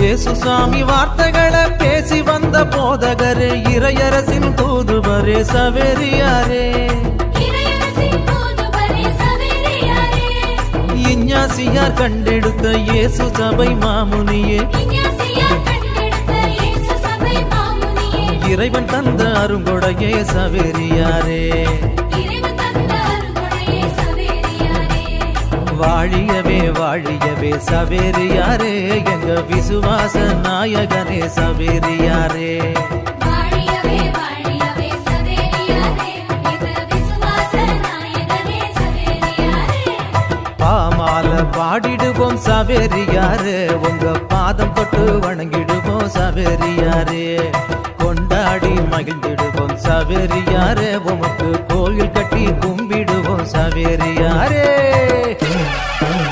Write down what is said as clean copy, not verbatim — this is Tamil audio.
இயேசுசாமி வார்த்தைகளை பேசி வந்த போதகரே, இறையரசின் தூதுவரே சவேரியாரே, இஞ்ஞாசியார் கண்டெடுத்த இயேசு சபை மாமுனியே, இறைவன் தந்த அருங்கொடையே சவேரியாரே. வாழியவே வாழியவே சவேரியாரே, எங்க விசுவாச நாயகனே சவேரியாரே. பாமால பாடிடுவோம் சவேரியாரே, உங்க பாதம் தொட்டு வணங்கிடுவோம் சவேரியாரே. கொண்டாடி மகிழ்ந்திடுவோம் சவேரியாரே, உமக்கு கோயில் கட்டி கும்பிடுவோம் சவேரியாரே.